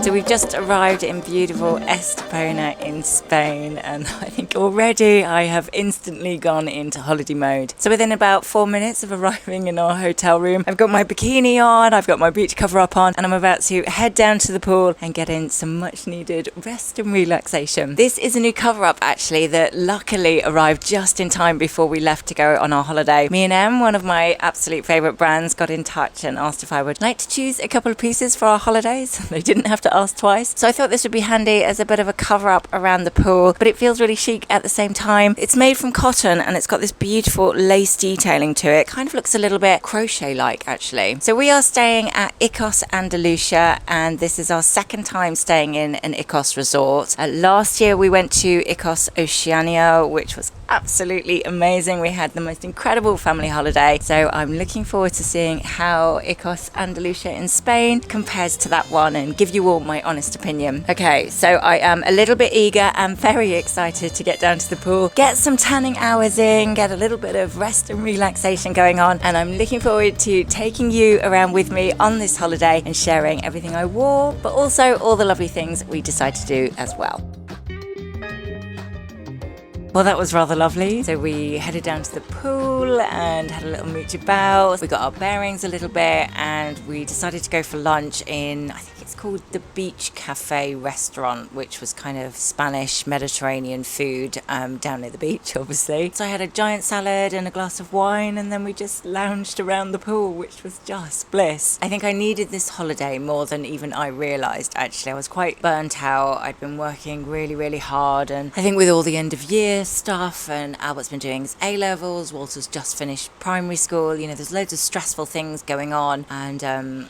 So we've just arrived in beautiful Estepona in Spain, and I think already I have instantly gone into holiday mode. So within about 4 minutes of arriving in our hotel room, I've got my bikini on, I've got my beach cover up on, and I'm about to head down to the pool and get in some much needed rest and relaxation. This is a new cover up actually that luckily arrived just in time before we left to go on our holiday. Me and Em, one of my absolute favourite brands, got in touch and asked if I would like to choose a couple of pieces for our holidays. They didn't have to ask twice. So I thought this would be handy as a bit of a cover up around the pool, but it feels really chic at the same time. It's made from cotton and it's got this beautiful lace detailing to it. Kind of looks a little bit crochet like actually. So we are staying at Ikos Andalusia, and this is our second time staying in an Ikos resort. Last year we went to Ikos Oceania, which was absolutely amazing. We had the most incredible family holiday. So I'm looking forward to seeing how Ikos Andalusia in Spain compares to that one and give you all my honest opinion. Okay, so I am a little bit eager and very excited to get down to the pool, get some tanning hours in, get a little bit of rest and relaxation going on, and I'm looking forward to taking you around with me on this holiday and sharing everything I wore, but also all the lovely things we decided to do as well. Well, that was rather lovely. So we headed down to the pool and had a little mooch about. We got our bearings a little bit and we decided to go for lunch in, I think it's called the Beach Cafe restaurant, which was kind of Spanish Mediterranean food down near the beach, obviously. So I had a giant salad and a glass of wine, and then we just lounged around the pool, which was just bliss. I think I needed this holiday more than even I realised, actually. I was quite burnt out. I'd been working really, really hard, and I think with all the end of year stuff, and Albert's been doing his A-levels, Walter's just finished primary school, you know, there's loads of stressful things going on, and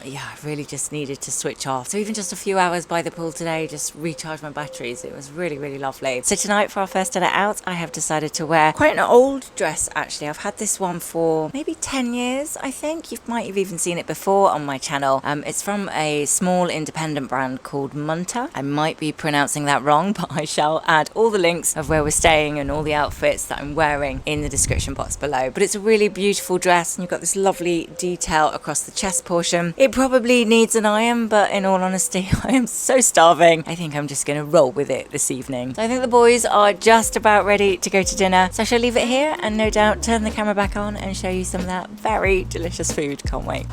yeah, I really just needed to switch off. So even just a few hours by the pool today just recharged my batteries. It was really, really lovely. So tonight for our first dinner out, I have decided to wear quite an old dress actually. I've had this one for maybe 10 years, I think. You might have even seen it before on my channel. It's from a small independent brand called Munter. I might be pronouncing that wrong, but I shall add all the links of where we're staying and all the outfits that I'm wearing in the description box below. But it's a really beautiful dress, and you've got this lovely detail across the chest portion. It probably needs an iron, but in all honesty, I am so starving. I think I'm just going to roll with it this evening. So I think the boys are just about ready to go to dinner. So I shall leave it here and no doubt turn the camera back on and show you some of that very delicious food. Can't wait.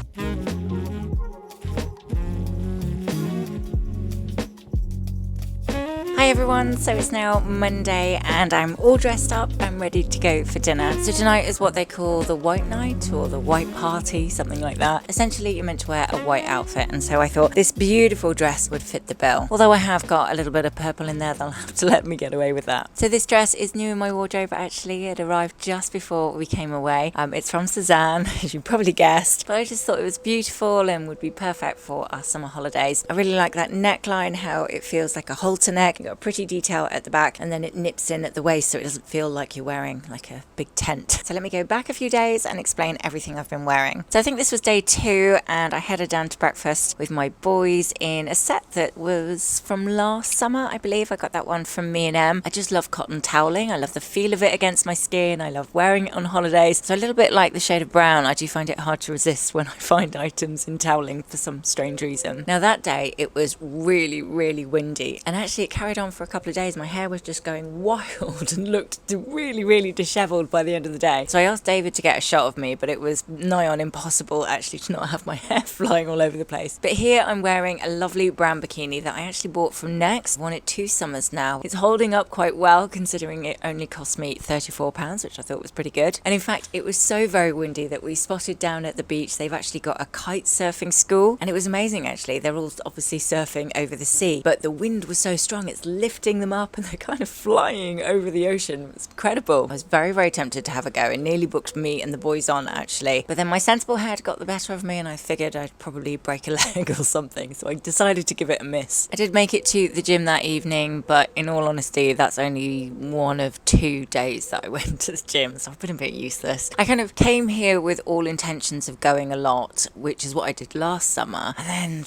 Hi everyone, so it's now Monday and I'm all dressed up and ready to go for dinner. So tonight is what they call the white night or the white party, something like that. Essentially you're meant to wear a white outfit, and so I thought this beautiful dress would fit the bill. Although I have got a little bit of purple in there, they'll have to let me get away with that. So this dress is new in my wardrobe actually. It arrived just before we came away. It's from Suzanne, as you probably guessed, but I just thought it was beautiful and would be perfect for our summer holidays. I really like that neckline, how it feels like a halter neck. Got a pretty detail at the back, and then it nips in at the waist so it doesn't feel like you're wearing like a big tent. So let me go back a few days and explain everything I've been wearing. So I think this was day 2 and I headed down to breakfast with my boys in a set that was from last summer, I believe. I got that one from me and Em. I just love cotton toweling. I love the feel of it against my skin. I love wearing it on holidays. So a little bit like the shade of brown, I do find it hard to resist when I find items in toweling for some strange reason. Now that day it was really, really windy, and actually it carried on for a couple of days. My hair was just going wild and looked really, really dishevelled by the end of the day. So I asked David to get a shot of me, but it was nigh on impossible actually to not have my hair flying all over the place. But here I'm wearing a lovely brown bikini that I actually bought from Next. I've worn it 2 summers now. It's holding up quite well considering it only cost me £34, which I thought was pretty good. And in fact, it was so very windy that we spotted down at the beach, they've actually got a kite surfing school, and it was amazing actually. They're all obviously surfing over the sea, but the wind was so strong it's lifting them up and they're kind of flying over the ocean. It's incredible. I was very, very tempted to have a go and nearly booked me and the boys on actually, but then my sensible head got the better of me and I figured I'd probably break a leg or something, so I decided to give it a miss. I did make it to the gym that evening, but in all honesty that's only one of 2 days that I went to the gym, so I've been a bit useless. I kind of came here with all intentions of going a lot, which is what I did last summer, and then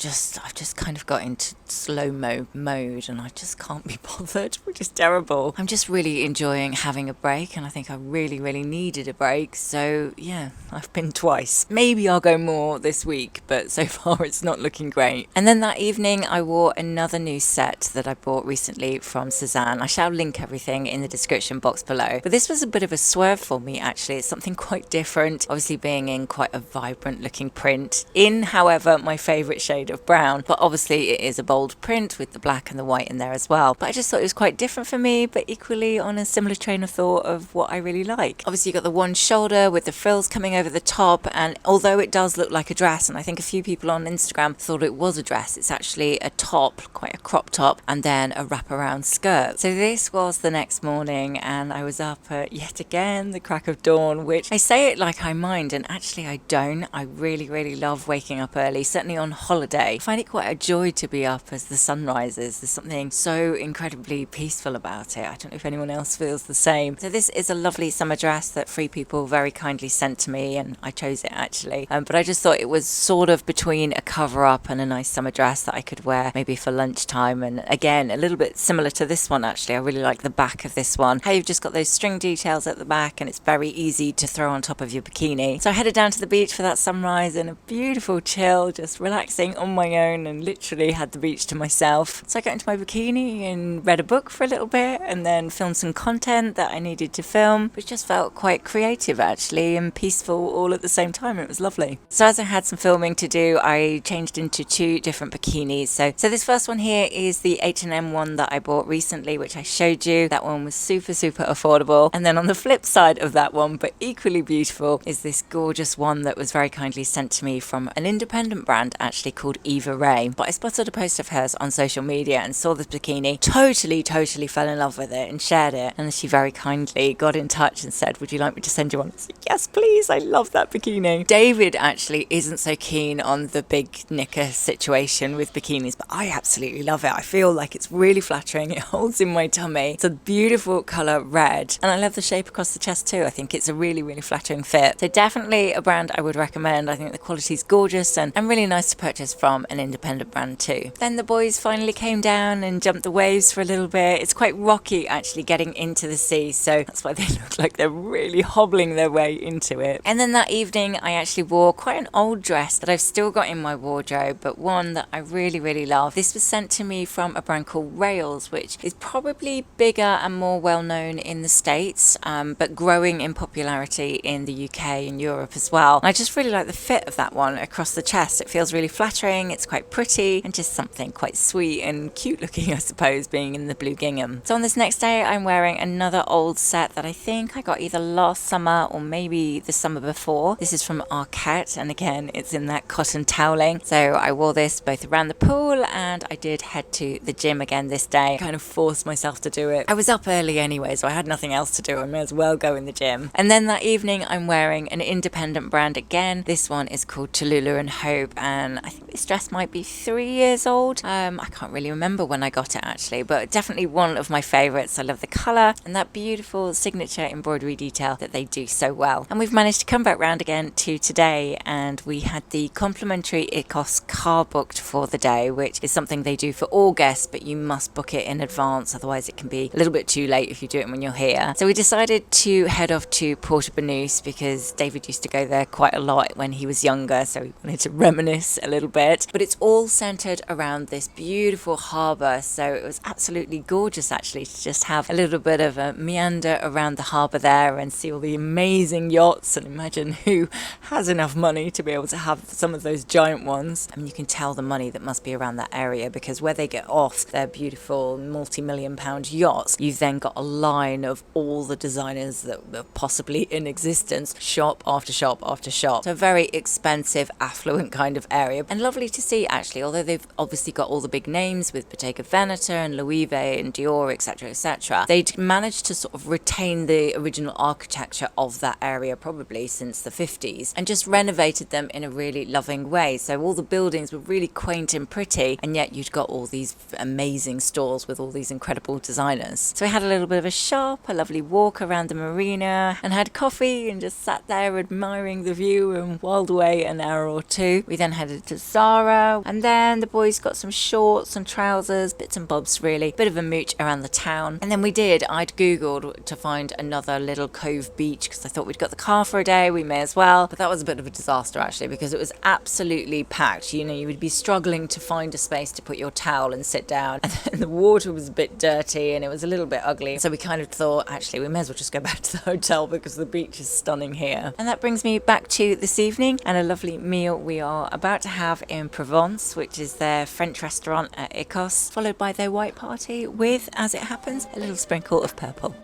I've just kind of got into slow-mo mode and I just can't be bothered, which is terrible. I'm just really enjoying having a break, and I think I really, really needed a break. So yeah, I've been twice. Maybe I'll go more this week, but so far it's not looking great. And then that evening I wore another new set that I bought recently from Suzanne. I shall link everything in the description box below. But this was a bit of a swerve for me actually. It's something quite different, obviously being in quite a vibrant looking print. In, however, my favourite shade of brown, but obviously it is a bold print with the black and the white in there as well. But I just thought it was quite different for me, but equally on a similar train of thought of what I really like. Obviously you got the one shoulder with the frills coming over the top, and although it does look like a dress, and I think a few people on Instagram thought it was a dress, it's actually a top, quite a crop top, and then a wraparound skirt. So this was the next morning, and I was up at yet again the crack of dawn, which I say it like I mind, and actually I don't. I really, really love waking up early, certainly on holiday. I find it quite a joy to be up as the sun rises. There's something so incredibly peaceful about it. I don't know if anyone else feels the same. So this is a lovely summer dress that 3 people very kindly sent to me, and I chose it actually. But I just thought it was sort of between a cover up and a nice summer dress that I could wear maybe for lunchtime. And again, a little bit similar to this one actually. I really like the back of this one. How you've just got those string details at the back, and it's very easy to throw on top of your bikini. So I headed down to the beach for that sunrise in a beautiful chill, just relaxing on my own, and literally had the beach to myself. So I got into my bikini and read a book for a little bit, and then filmed some content that I needed to film, which just felt quite creative actually, and peaceful all at the same time. It was lovely. So as I had some filming to do, I changed into 2 different bikinis. So this first one here is the H&M one that I bought recently, which I showed you. That one was super, super affordable. And then on the flip side of that one, but equally beautiful, is this gorgeous one that was very kindly sent to me from an independent brand actually called Eva Ray. But I spotted a post of hers on social media and saw this bikini, totally fell in love with it and shared it. And she very kindly got in touch and said, would you like me to send you one? I said, yes, please. I love that bikini. David actually isn't so keen on the big knicker situation with bikinis, but I absolutely love it. I feel like it's really flattering. It holds in my tummy. It's a beautiful colour red, and I love the shape across the chest too. I think it's a really, really flattering fit. So definitely a brand I would recommend. I think the quality is gorgeous and really nice to purchase from an independent brand too. Then the boys finally came down and jumped the waves for a little bit. It's quite rocky actually getting into the sea, so that's why they look like they're really hobbling their way into it. And then that evening I actually wore quite an old dress that I've still got in my wardrobe, but one that I really, really love. This was sent to me from a brand called Rails, which is probably bigger and more well known in the States, but growing in popularity in the UK and Europe as well. And I just really like the fit of that one across the chest. It feels really flattering, it's quite pretty, and just something quite sweet and cute looking, I suppose, being in the blue gingham. So on this next day I'm wearing another old set that I think I got either last summer or maybe the summer before. This is from Arquette, and again it's in that cotton toweling. So I wore this both around the pool, and I did head to the gym again this day. Kind of forced myself to do it. I was up early anyway, so I had nothing else to do. I may as well go in the gym. And then that evening I'm wearing an independent brand again. This one is called Tallulah and Hope, and I think this dress might be 3 years old. I can't really remember when I got it actually, but definitely one of my favourites. I love the colour and that beautiful signature embroidery detail that they do so well. And we've managed to come back round again to today, and we had the complimentary Ikos car booked for the day, which is something they do for all guests, but you must book it in advance, otherwise it can be a little bit too late if you do it when you're here. So we decided to head off to Porto Banús because David used to go there quite a lot when he was younger, so we wanted to reminisce a little bit. But it's all centred around this beautiful harbour, so it was absolutely gorgeous actually to just have a little bit of a meander around the harbour there and see all the amazing yachts, and imagine who has enough money to be able to have some of those giant ones. I mean, you can tell the money that must be around that area, because where they get off their beautiful multi-million-pound yachts, you've then got a line of all the designers that are possibly in existence, shop after shop after shop. So a very expensive, affluent kind of area, and lovely to see actually, although they've obviously got all the big names with Bottega Veneta and Louis Vuitton and Dior, etc., they'd managed to sort of retain the original architecture of that area probably since the 50s, and just renovated them in a really loving way. So all the buildings were really quaint and pretty, and yet you'd got all these amazing stores with all these incredible designers. So we had a little bit of a shop, a lovely walk around the marina, and had coffee and just sat there admiring the view and whiled away an hour or two. We then headed to Zara, and then the boys got some shorts and trousers, bits and bobs bobs really. Bit of a mooch around the town. And then I'd googled to find another little cove beach because I thought we'd got the car for a day, we may as well. But that was a bit of a disaster actually, because it was absolutely packed. You know, you would be struggling to find a space to put your towel and sit down, and then the water was a bit dirty and it was a little bit ugly. So we kind of thought, actually, we may as well just go back to the hotel because the beach is stunning here. And that brings me back to this evening and a lovely meal we are about to have in Provence, which is their French restaurant at Ikos, followed by their white party with, as it happens, a little sprinkle of purple.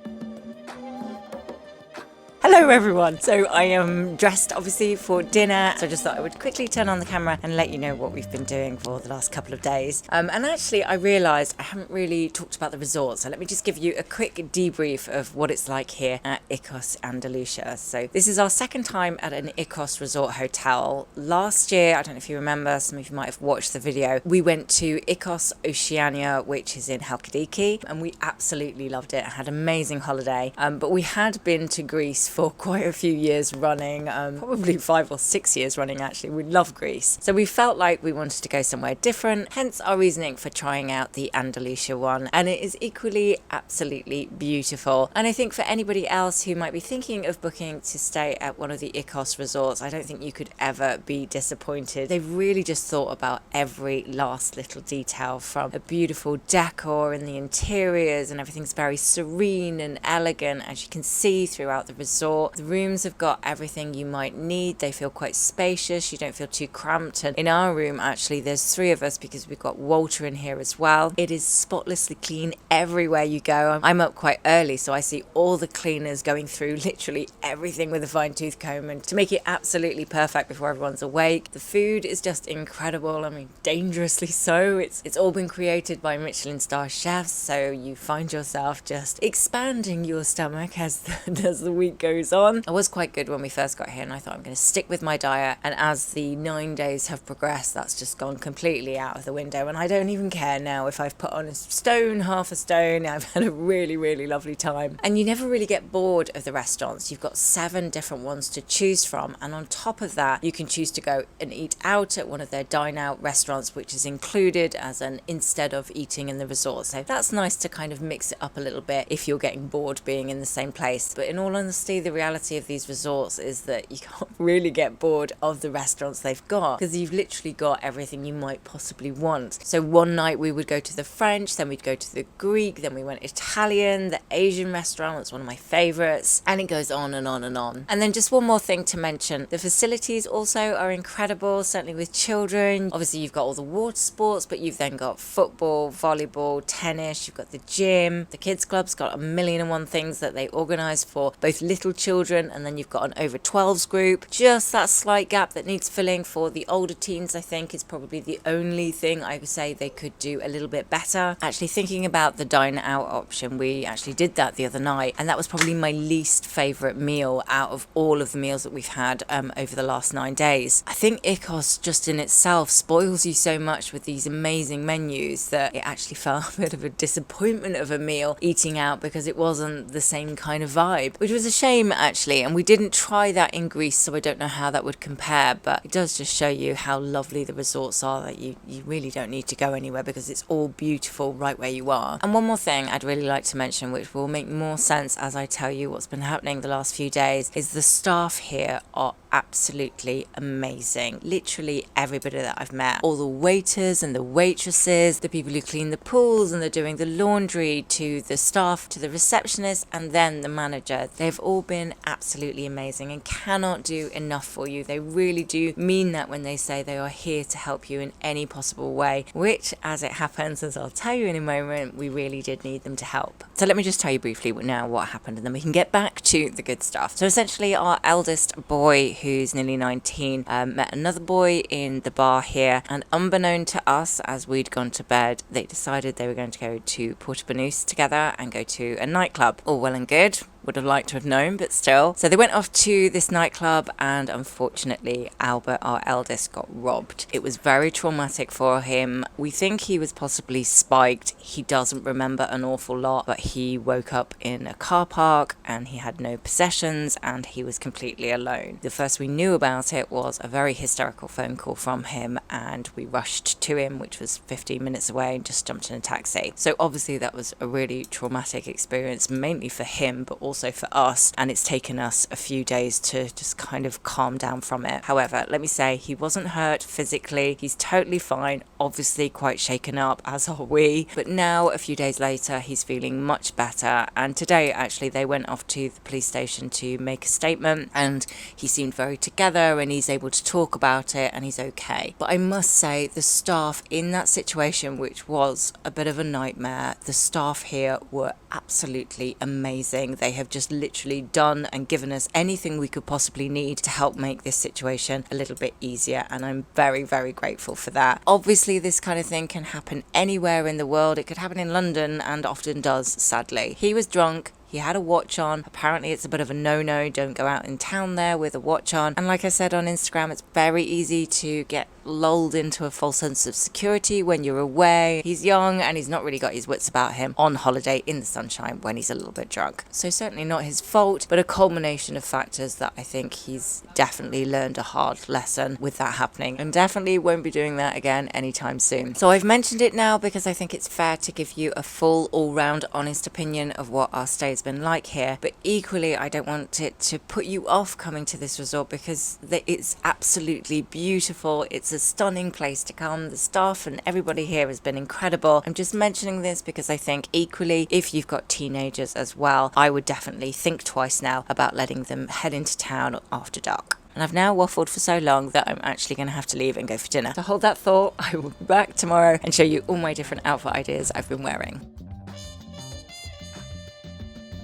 Hello everyone! So I am dressed obviously for dinner, so I just thought I would quickly turn on the camera and let you know what we've been doing for the last couple of days. And actually I realised I haven't really talked about the resort, so let me just give you a quick debrief of what it's like here at Ikos, Andalusia. So this is our second time at an Ikos resort hotel. Last year, I don't know if you remember, some of you might have watched the video, we went to Ikos Oceania, which is in Halkidiki, and we absolutely loved it. I had an amazing holiday, but we had been to Greece for quite a few years running, probably 5 or 6 years running actually. We love Greece. So we felt like we wanted to go somewhere different, hence our reasoning for trying out the Andalusia one. And it is equally absolutely beautiful. And I think for anybody else who might be thinking of booking to stay at one of the Ikos resorts, I don't think you could ever be disappointed. They've really just thought about every last little detail, from a beautiful decor in the interiors, and everything's very serene and elegant, as you can see throughout the resort. The rooms have got everything you might need. They feel quite spacious. You don't feel too cramped. And in our room, actually, there's 3 of us because we've got Walter in here as well. It is spotlessly clean everywhere you go. I'm up quite early, so I see all the cleaners going through literally everything with a fine-tooth comb, and to make it absolutely perfect before everyone's awake. The food is just incredible. I mean, dangerously so. It's all been created by Michelin star chefs, so you find yourself just expanding your stomach as the week goes on. It was quite good when we first got here, and I thought I'm going to stick with my diet, and as the 9 days have progressed, that's just gone completely out of the window, and I don't even care now if I've put on a stone, half a stone. I've had a really, really lovely time. And you never really get bored of the restaurants. You've got 7 different ones to choose from, and on top of that, you can choose to go and eat out at one of their dine-out restaurants, which is included as an instead of eating in the resort. So that's nice to kind of mix it up a little bit if you're getting bored being in the same place. But in all honesty, the reality of these resorts is that you can't really get bored of the restaurants they've got, because you've literally got everything you might possibly want. So one night we would go to the French, then we'd go to the Greek, then we went Italian, the Asian restaurant was one of my favourites, and it goes on and on and on. And then just one more thing to mention, the facilities also are incredible, certainly with children. Obviously you've got all the water sports, but you've then got football, volleyball, tennis, you've got the gym, the kids club's got a million and one things that they organise for both little children, and then you've got an over 12s group. Just that slight gap that needs filling for the older teens, I think, is probably the only thing I would say they could do a little bit better. Actually, thinking about the dine out option, we actually did that the other night, and that was probably my least favourite meal out of all of the meals that we've had over the last 9 days. I think Ikos just in itself spoils you so much with these amazing menus that it actually felt a bit of a disappointment of a meal eating out, because it wasn't the same kind of vibe, which was a shame actually. And we didn't try that in Greece, so I don't know how that would compare, but it does just show you how lovely the resorts are, that you really don't need to go anywhere because it's all beautiful right where you are. And one more thing I'd really like to mention, which will make more sense as I tell you what's been happening the last few days, is the staff here are absolutely amazing. Literally everybody that I've met, all the waiters and the waitresses, the people who clean the pools and they're doing the laundry, to the staff, to the receptionist, and then the manager, they've all been absolutely amazing and cannot do enough for you. They really do mean that when they say they are here to help you in any possible way, which, as it happens, as I'll tell you in a moment, we really did need them to help. So let me just tell you briefly now what happened, and then we can get back to the good stuff. So essentially our eldest boy, who's nearly 19, met another boy in the bar here, and unbeknown to us, as we'd gone to bed, they decided they were going to go to Porto Banús together and go to a nightclub. All well and good. would have liked to have known, but still. So they went off to this nightclub, and unfortunately Albert, our eldest, got robbed. It was very traumatic for him. We think he was possibly spiked. He doesn't remember an awful lot, but he woke up in a car park and he had no possessions and he was completely alone. The first we knew about it was a very hysterical phone call from him, and we rushed to him, which was 15 minutes away, and just jumped in a taxi. So obviously that was a really traumatic experience, mainly for him but also for us, and it's taken us a few days to just kind of calm down from it. However, let me say, he wasn't hurt physically. He's totally fine, obviously quite shaken up, as are we, but now a few days later he's feeling much better, and today actually they went off to the police station to make a statement, and he seemed very together and he's able to talk about it and he's okay. But I must say, the staff in that situation, which was a bit of a nightmare, the staff here were absolutely amazing. They have just literally done and given us anything we could possibly need to help make this situation a little bit easier, and I'm very, very grateful for that. Obviously this kind of thing can happen anywhere in the world. It could happen in London, and often does, sadly. He was drunk. He had a watch on. Apparently it's a bit of a no-no. Don't go out in town there with a watch on. And like I said on Instagram, it's very easy to get lulled into a false sense of security when you're away. He's young and he's not really got his wits about him on holiday in the sunshine when he's a little bit drunk. So certainly not his fault, but a culmination of factors that I think he's definitely learned a hard lesson with that happening, and definitely won't be doing that again anytime soon. So I've mentioned it now because I think it's fair to give you a full, all-round honest opinion of what our stay's been like here, but equally I don't want it to put you off coming to this resort because it's absolutely beautiful. It's a stunning place to come. The staff and everybody here has been incredible. I'm just mentioning this because I think equally, if you've got teenagers as well, I would definitely think twice now about letting them head into town after dark. And I've now waffled for so long that I'm actually going to have to leave and go for dinner. So hold that thought. I will be back tomorrow and show you all my different outfit ideas I've been wearing.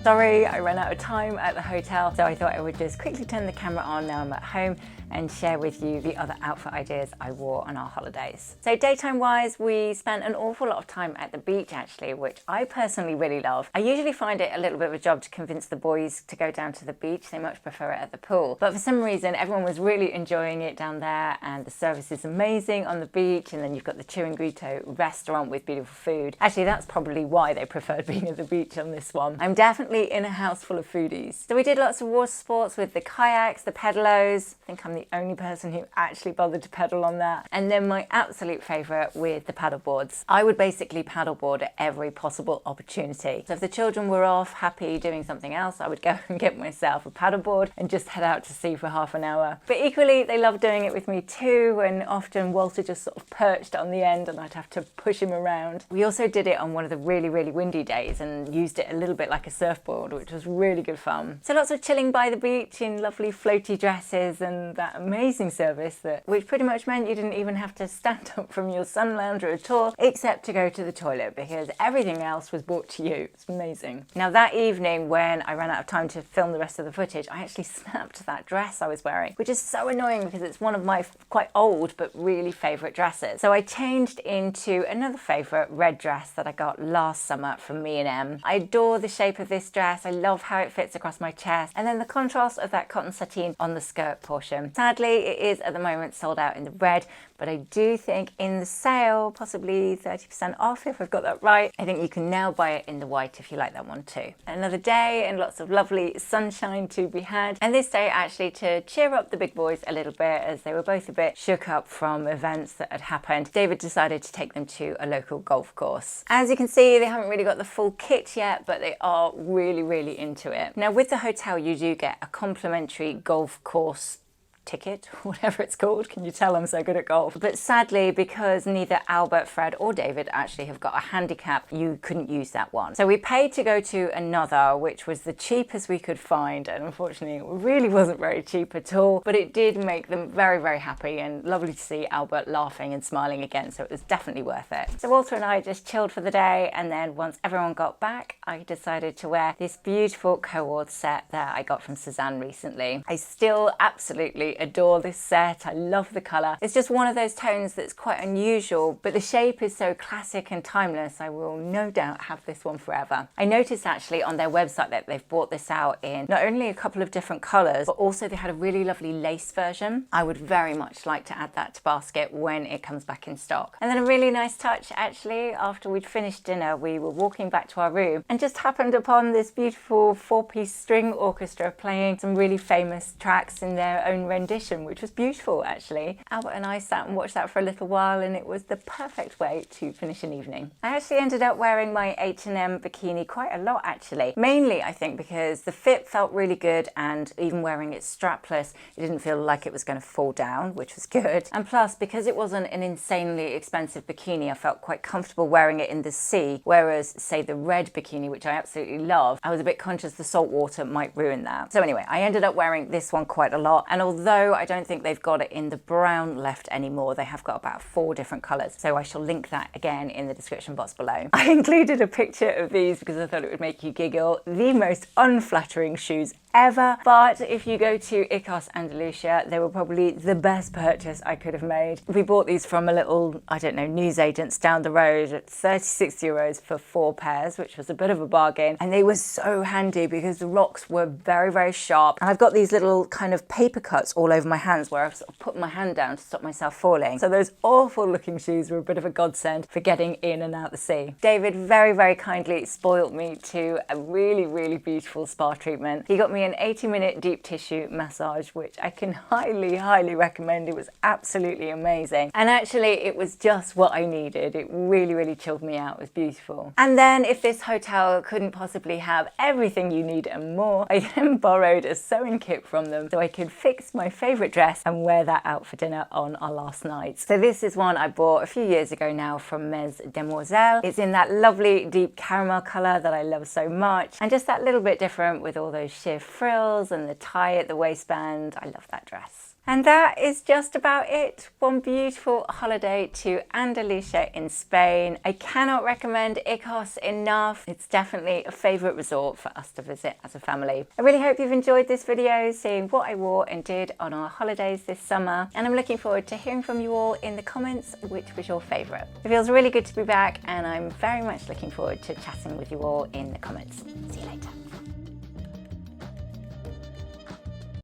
Sorry, I ran out of time at the hotel, so I thought I would just quickly turn the camera on now I'm at home and share with you the other outfit ideas I wore on our holidays. So daytime wise, we spent an awful lot of time at the beach actually, which I personally really love. I usually find it a little bit of a job to convince the boys to go down to the beach. They much prefer it at the pool. But for some reason, everyone was really enjoying it down there, and the service is amazing on the beach, and then you've got the Chiringuito restaurant with beautiful food. Actually, that's probably why they preferred being at the beach on this one. I'm definitely in a house full of foodies. So we did lots of water sports with the kayaks, the pedalos. I think I'm the only person who actually bothered to pedal on that. And then my absolute favourite with the paddle boards. I would basically paddleboard at every possible opportunity. So if the children were off happy doing something else, I would go and get myself a paddleboard and just head out to sea for half an hour. But equally, they loved doing it with me too, and often Walter just sort of perched on the end and I'd have to push him around. We also did it on one of the really, really windy days and used it a little bit like a surfboard, which was really good fun. So lots of chilling by the beach in lovely floaty dresses, and that amazing service which pretty much meant you didn't even have to stand up from your sun lounger at all, except to go to the toilet, because everything else was brought to you. It's amazing. Now that evening, when I ran out of time to film the rest of the footage, I actually snapped that dress I was wearing, which is so annoying because it's one of my quite old but really favourite dresses. So I changed into another favourite red dress that I got last summer from Me&M. I adore the shape of this dress. I love how it fits across my chest, and then the contrast of that cotton sateen on the skirt portion. Sadly, it is at the moment sold out in the red, but I do think in the sale, possibly 30% off if I've got that right, I think you can now buy it in the white if you like that one too. Another day and lots of lovely sunshine to be had, and this day actually to cheer up the big boys a little bit as they were both a bit shook up from events that had happened. David decided to take them to a local golf course. As you can see, they haven't really got the full kit yet, but they are really, really into it. Now with the hotel, you do get a complimentary golf course ticket, whatever it's called. Can you tell I'm so good at golf? But sadly, because neither Albert, Fred or David actually have got a handicap, you couldn't use that one. So we paid to go to another, which was the cheapest we could find, and unfortunately it really wasn't very cheap at all, but it did make them very, very happy, and lovely to see Albert laughing and smiling again, so it was definitely worth it. So Walter and I just chilled for the day, and then once everyone got back, I decided to wear this beautiful co-ord set that I got from Suzanne recently. I still absolutely absolutely adore this set. I love the colour. It's just one of those tones that's quite unusual, but the shape is so classic and timeless. I will no doubt have this one forever. I noticed actually on their website that they've brought this out in not only a couple of different colours, but also they had a really lovely lace version. I would very much like to add that to basket when it comes back in stock. And then a really nice touch actually, after we'd finished dinner, we were walking back to our room and just happened upon this beautiful 4-piece string orchestra playing some really famous tracks in their own rendition, which was beautiful actually. Albert and I sat and watched that for a little while, and it was the perfect way to finish an evening. I actually ended up wearing my H&M bikini quite a lot actually, mainly I think because the fit felt really good, and even wearing it strapless, it didn't feel like it was going to fall down, which was good. And plus, because it wasn't an insanely expensive bikini, I felt quite comfortable wearing it in the sea, whereas say the red bikini, which I absolutely love, I was a bit conscious the salt water might ruin that. So anyway, I ended up wearing this one quite a lot, and although I don't think they've got it in the brown left anymore, they have got about 4 different colours, so I shall link that again in the description box below. I included a picture of these because I thought it would make you giggle. The most unflattering shoes ever, but if you go to Ikos Andalusia, they were probably the best purchase I could have made. We bought these from a little, I don't know, newsagents down the road at 36 euros for 4 pairs, which was a bit of a bargain, and they were so handy because the rocks were very, very sharp, and I've got these little kind of paper cuts all over my hands where I've sort of put my hand down to stop myself falling. So those awful looking shoes were a bit of a godsend for getting in and out the sea. David very, very kindly spoilt me to a really, really beautiful spa treatment. He got me an 80-minute deep tissue massage, which I can highly, highly recommend. It was absolutely amazing. And actually, it was just what I needed. It really, really chilled me out. It was beautiful. And then if this hotel couldn't possibly have everything you need and more, I then borrowed a sewing kit from them so I could fix my favourite dress and wear that out for dinner on our last night. So this is one I bought a few years ago now from Mes Demoiselles. It's in that lovely deep caramel colour that I love so much, and just that little bit different with all those sheer frills and the tie at the waistband. I love that dress. And that is just about it. One beautiful holiday to Andalusia in Spain. I cannot recommend Ikos enough. It's definitely a favourite resort for us to visit as a family. I really hope you've enjoyed this video, seeing what I wore and did on our holidays this summer. And I'm looking forward to hearing from you all in the comments which was your favourite. It feels really good to be back, and I'm very much looking forward to chatting with you all in the comments. See you later.